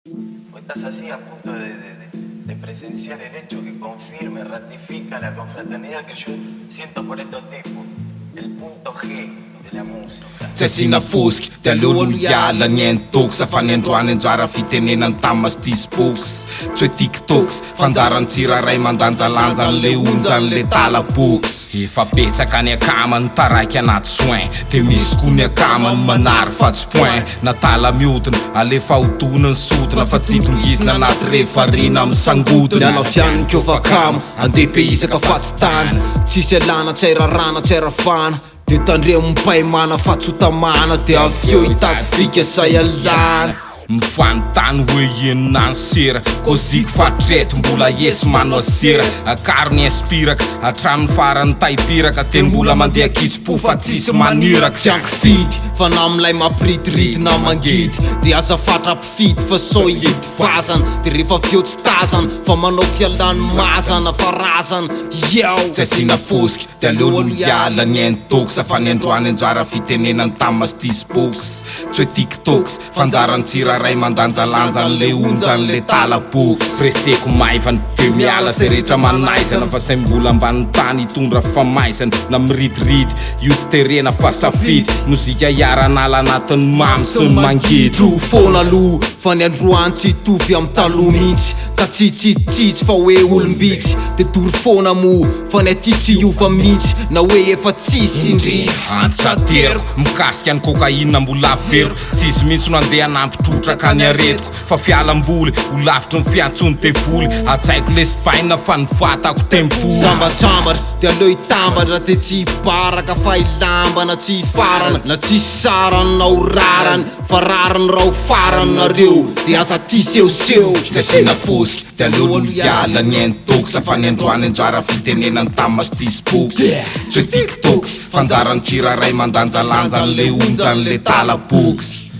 O estás así a punto de presenciar el hecho que confirma y ratifica la confraternidad que yo siento por estos tipos. El punto G de la música. Tsy asina fosika dia aleolo hiala ny haintoks afany androany anjara fitenenany tamas Tizzy Box tsy hoe tiktoks fanjarany tsiraray mandanjalanja an'le onjan'le TALA BOX efa betsaka ny akamany taraiky anaty soin dia misy koa ny akamany manary fa tsy point natala miodina alefa hodonany sodina fa tsy tongizina anaty refarina amin'ny sangodina Niala fianiny keo vakamo andeha peisaka fa tsy tany tsisy alana tsy airarana tsy airafana de tandremo mipaimana fa tsy hotamana de avy eo hitady fika say alana mifanontany hoe enona ny sera koziky fatreto mbola esy manao sera akaro ny inspiraka hatrany farany taipiraka teny mbola mandeha kitso-po fa tsisy maniraka tsy ankifidy fa na amilay mampiritirity na mangidy de aza fatra mpifidy fa so hidy vazana de rehefa avy eo tsy tazana fa manao fialany mazana fa razana yao tsy asina fosika dia aleolo hiala ny haintoks afany androany anjara fitenenany tamas Tizzy Box tsy hoe tiktoks fanjarany tsiraray mandanjalanja an'le onjan'le TALA BOX preseko maivany de miala zay rehetra manaizana fa say mbola ambany tany hitondra famaizana na miridiridy io tsy terena fa safidy mozika iaranala anatin'ny mamy sy ny mangidy tro foana aloha fa ny androany tsy hitovy amin'ny taloha mihitsy ka tsy tsitsitsitsy fa hoe olombitsy de tory foana mo fa ny aty tsy hiova mihitsy na hoe efa tsisy indrisy antitra teriko mikasika ny kokaina mbola averiko tsisy mihitsy no andeha nampitrotraka ny aretiko fa fialamboly ho lavitry ny fiantsony tevoly atsaiko l'espaina fa ny vatako tempoly sambatsambatra de aleo hitambatra de tsy hiparaka fa hilambana tsy hifarana na tsy sarany na ho rarany fa rarany raha ho farany nareo de aza ty sehoseho tsy asina fosika dia aleolo hiala ny haintoks afany androany anjara fitenenany tamas Tizzy Box tsy hoe tiktoks fanjarany tsiraray mandanjalanja an'le onjan'le TALA BOX